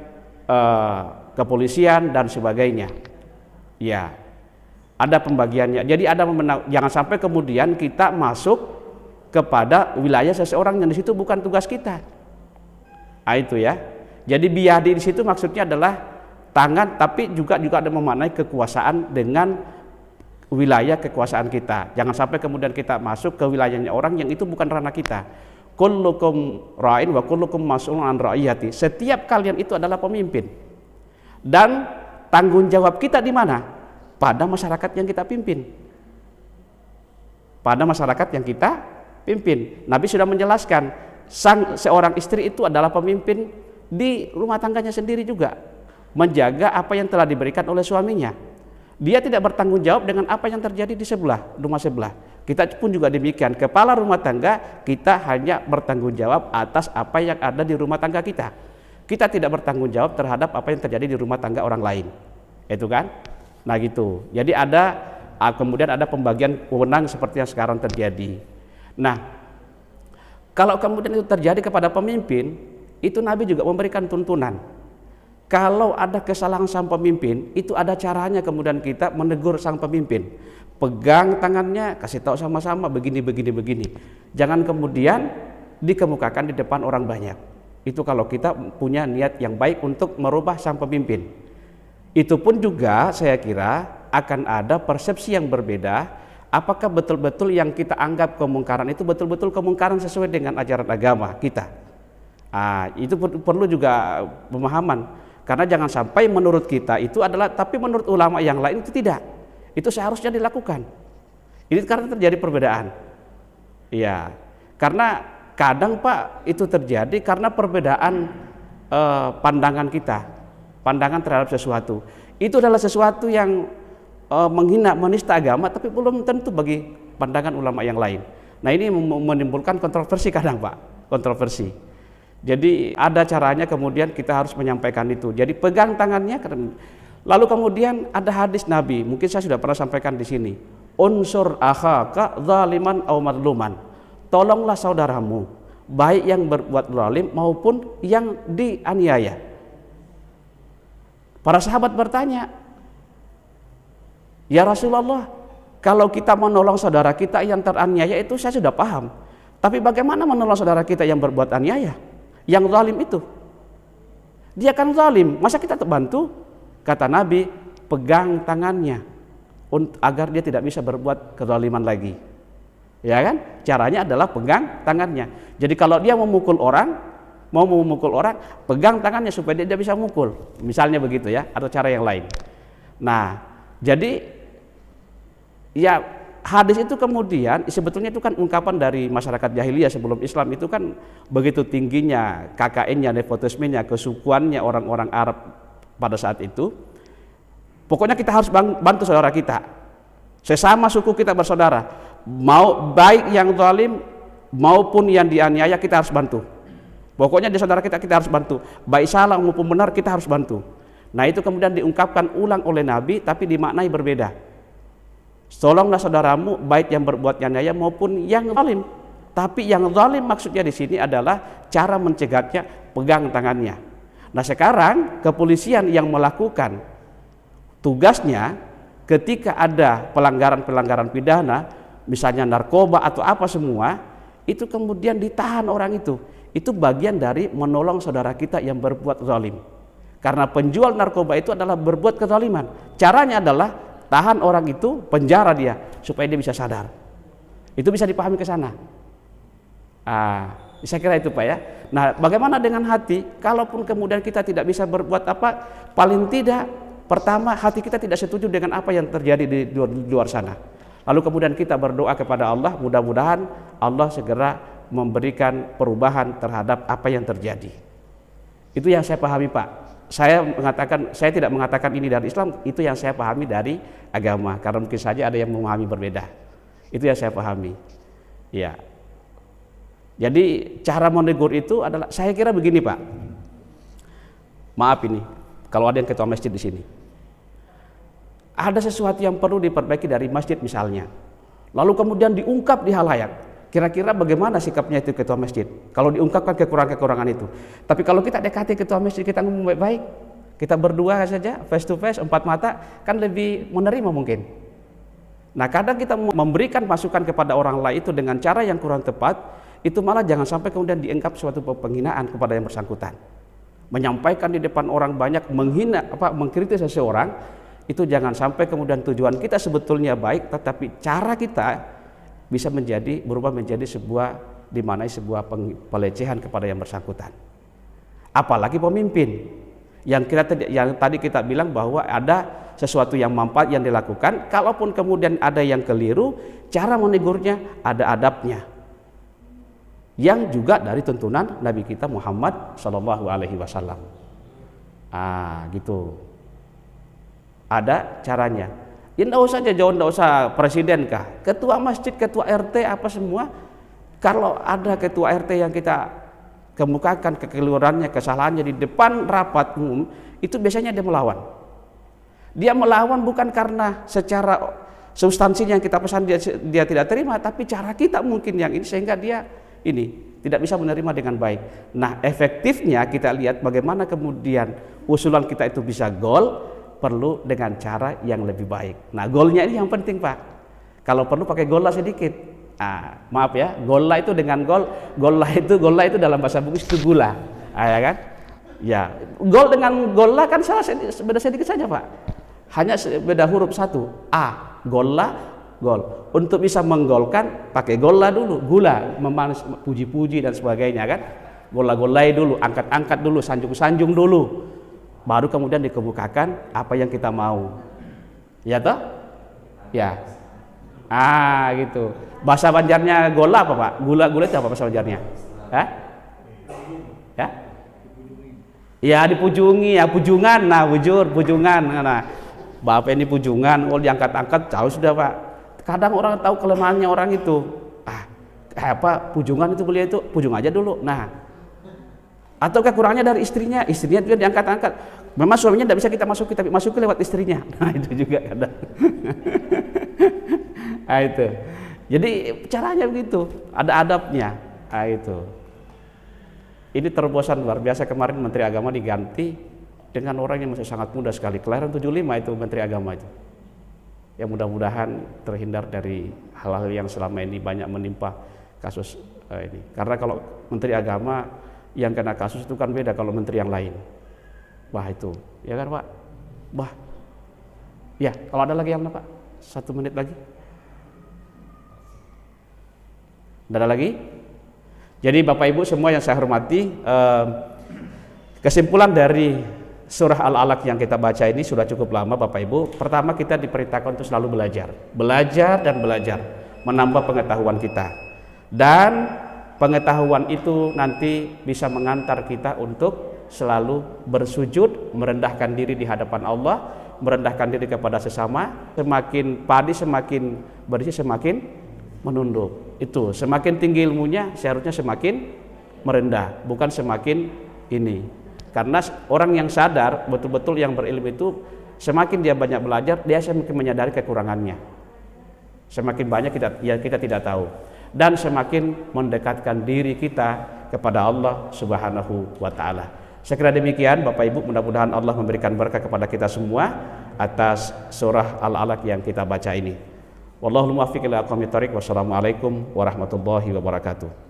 Speaker 1: kepolisian dan sebagainya. Ya, ada pembagiannya. Jadi ada jangan sampai kemudian kita masuk kepada wilayah seseorang yang di situ bukan tugas kita. Nah, itu ya. Jadi biyadi di situ maksudnya adalah tangan, tapi juga ada memaknai kekuasaan dengan wilayah kekuasaan kita. Jangan sampai kemudian kita masuk ke wilayahnya orang yang itu bukan ranah kita. Kullukum ra'in wa kullukum mas'ulun an ra'iyati. Setiap kalian itu adalah pemimpin. Dan tanggung jawab kita di mana? Pada masyarakat yang kita pimpin. Pada masyarakat yang kita pimpin. Nabi sudah menjelaskan, seorang istri itu adalah pemimpin di rumah tangganya sendiri juga. Menjaga apa yang telah diberikan oleh suaminya. Dia tidak bertanggung jawab dengan apa yang terjadi di rumah sebelah. Kita pun juga demikian, kepala rumah tangga kita hanya bertanggung jawab atas apa yang ada di rumah tangga kita. Kita tidak bertanggung jawab terhadap apa yang terjadi di rumah tangga orang lain. Itu kan? Nah gitu. Jadi kemudian ada pembagian wewenang seperti yang sekarang terjadi. Nah, kalau kemudian itu terjadi kepada pemimpin, itu Nabi juga memberikan tuntunan. Kalau ada kesalahan sang pemimpin, itu ada caranya kemudian kita menegur sang pemimpin. Pegang tangannya, kasih tahu sama-sama begini. Jangan kemudian dikemukakan di depan orang banyak. Itu kalau kita punya niat yang baik untuk merubah sang pemimpin. Itu pun juga saya kira akan ada persepsi yang berbeda. Apakah betul-betul yang kita anggap kemungkaran itu betul-betul kemungkaran sesuai dengan ajaran agama kita? Itu perlu juga pemahaman. Karena jangan sampai menurut kita itu adalah, tapi menurut ulama yang lain itu tidak. Itu seharusnya dilakukan. Ini karena terjadi perbedaan. Iya, karena kadang Pak itu terjadi karena perbedaan pandangan kita, pandangan terhadap sesuatu. Itu adalah sesuatu yang menghina, menista agama, tapi belum tentu bagi pandangan ulama yang lain. Nah ini menimbulkan kontroversi kadang Pak, kontroversi. Jadi ada caranya kemudian kita harus menyampaikan itu. Jadi pegang tangannya. Lalu kemudian ada hadis Nabi, mungkin saya sudah pernah sampaikan di sini. Unsur akhaka zaliman aw madluman. Tolonglah saudaramu, baik yang berbuat zalim maupun yang dianiaya. Para sahabat bertanya, ya Rasulullah, kalau kita menolong saudara kita yang teraniaya itu saya sudah paham. Tapi bagaimana menolong saudara kita yang berbuat aniaya, yang zalim itu? Dia kan zalim, masa kita terbantu? Kata Nabi, pegang tangannya agar dia tidak bisa berbuat kezaliman lagi. Ya kan? Caranya adalah pegang tangannya. Jadi kalau dia mau memukul orang, pegang tangannya supaya dia tidak bisa memukul. Misalnya begitu ya, atau cara yang lain. Nah, jadi ya hadis itu kemudian sebetulnya itu kan ungkapan dari masyarakat jahiliyah sebelum Islam. Itu kan begitu tingginya KKN-nya, nepotismenya, kesukuannya orang-orang Arab pada saat itu. Pokoknya kita harus bantu saudara kita, sesama suku kita bersaudara, mau baik yang zalim maupun yang dianiaya kita harus bantu. Pokoknya di saudara kita harus bantu, baik salah maupun benar kita harus bantu. Nah itu kemudian diungkapkan ulang oleh Nabi, tapi dimaknai berbeda. Tolonglah saudaramu baik yang berbuat aniaya maupun yang zalim. Tapi yang zalim maksudnya di sini adalah cara mencegahnya, pegang tangannya. Nah sekarang kepolisian yang melakukan tugasnya ketika ada pelanggaran-pelanggaran pidana, misalnya narkoba atau apa semua, itu kemudian ditahan orang itu. Itu bagian dari menolong saudara kita yang berbuat zalim. Karena penjual narkoba itu adalah berbuat kezaliman. Caranya adalah tahan orang itu, penjara dia supaya dia bisa sadar. Itu bisa dipahami ke sana. Saya kira itu Pak ya. Nah bagaimana dengan hati? Kalaupun kemudian kita tidak bisa berbuat apa, paling tidak pertama hati kita tidak setuju dengan apa yang terjadi di luar sana. Lalu kemudian kita berdoa kepada Allah, mudah-mudahan Allah segera memberikan perubahan terhadap apa yang terjadi. Itu yang saya pahami Pak. Saya tidak mengatakan ini dari Islam, itu yang saya pahami dari agama. Karena mungkin saja ada yang memahami berbeda. Itu yang saya pahami. Ya. Jadi cara menegur itu adalah, saya kira begini Pak. Maaf ini, kalau ada yang ketua masjid di sini. Ada sesuatu yang perlu diperbaiki dari masjid misalnya. Lalu kemudian diungkap di halayak. Kira-kira bagaimana sikapnya itu ketua masjid? Kalau diungkapkan kekurangan-kekurangan itu. Tapi kalau kita dekati ketua masjid, kita ngomong baik-baik, kita berdua saja, face to face, 4 mata, kan lebih menerima mungkin. Nah kadang kita memberikan masukan kepada orang lain itu dengan cara yang kurang tepat, itu malah jangan sampai kemudian dianggap suatu penghinaan kepada yang bersangkutan. Menyampaikan di depan orang banyak, menghina, mengkritik seseorang, itu jangan sampai kemudian tujuan kita sebetulnya baik, tetapi cara kita bisa berubah menjadi sebuah pelecehan kepada yang bersangkutan. Apalagi pemimpin yang tadi kita bilang bahwa ada sesuatu yang manfaat yang dilakukan, kalaupun kemudian ada yang keliru, cara menegurnya ada adabnya. Yang juga dari tuntunan Nabi kita Muhammad SAW. Gitu. Ada caranya. Ya enggak usah aja jauh, enggak usah presiden kah, ketua masjid, ketua RT apa semua. Kalau ada ketua RT yang kita kemukakan kekeliruannya, kesalahannya di depan rapat umum, itu biasanya dia melawan. Dia melawan bukan karena secara substansinya yang kita pesan dia tidak terima, tapi cara kita mungkin yang ini sehingga dia ini tidak bisa menerima dengan baik. Nah, efektifnya kita lihat bagaimana kemudian usulan kita itu bisa gol, perlu dengan cara yang lebih baik. Nah, golnya ini yang penting, Pak. Kalau perlu pakai gola sedikit. Maaf ya, gola itu dengan gola itu dalam bahasa Bugis itu gula. Ya kan? Ya, gol dengan gola kan salah beda sedikit saja, Pak. Hanya beda huruf satu, A, gola, gol. Untuk bisa menggolkan pakai gola dulu, gula, memanis, puji-puji dan sebagainya kan. Gola-golai dulu, angkat-angkat dulu, sanjung-sanjung dulu. Baru kemudian dikemukakan apa yang kita mau. Ya toh? Ya. Gitu. Bahasa Banjarnya gola apa, Pak? Gula-gula itu apa bahasa Banjarnya? Hah? Ya? Ya dipujungi, ya pujungan. Nah, pujungan. Nah, Bapak ini pujungan, diangkat-angkat, jauh sudah, Pak. Kadang orang tahu kelemahannya orang itu. Pujungan itu beliau itu pujung aja dulu. Nah, atau kekurangannya dari istrinya juga diangkat-angkat. Memang suaminya tidak bisa kita masuki lewat istrinya. Nah, itu juga kadang. Itu. Jadi caranya begitu, ada adabnya. Itu. Ini terobosan luar biasa, kemarin Menteri Agama diganti dengan orang yang masih sangat muda sekali, kelahiran 75 itu Menteri Agama itu. Ya mudah-mudahan terhindar dari hal-hal yang selama ini banyak menimpa kasus ini. Karena kalau Menteri Agama yang kena kasus itu kan beda kalau menteri yang lain. Wah itu, ya kan Pak? Wah, ya kalau ada lagi yang mana Pak? 1 menit lagi. Tidak ada lagi? Jadi Bapak Ibu semua yang saya hormati, kesimpulan dari surah Al-Alaq yang kita baca ini sudah cukup lama Bapak Ibu. Pertama kita diperintahkan untuk selalu belajar dan belajar, menambah pengetahuan kita. Dan pengetahuan itu nanti bisa mengantar kita untuk selalu bersujud, merendahkan diri di hadapan Allah, merendahkan diri kepada sesama. Semakin padi, semakin bersih, semakin menunduk. Itu semakin tinggi ilmunya, seharusnya semakin merendah, bukan semakin ini. Karena orang yang sadar betul-betul yang berilmu itu, semakin dia banyak belajar, dia semakin menyadari kekurangannya. Semakin banyak kita tidak tahu. Dan semakin mendekatkan diri kita kepada Allah Subhanahu wa Ta'ala. Saya kira demikian Bapak Ibu, mudah-mudahan Allah memberikan berkah kepada kita semua atas surah Al-Alaq yang kita baca ini. Wallahul muwaffiq ila aqwamit thoriq. Wassalamualaikum warahmatullahi wabarakatuh.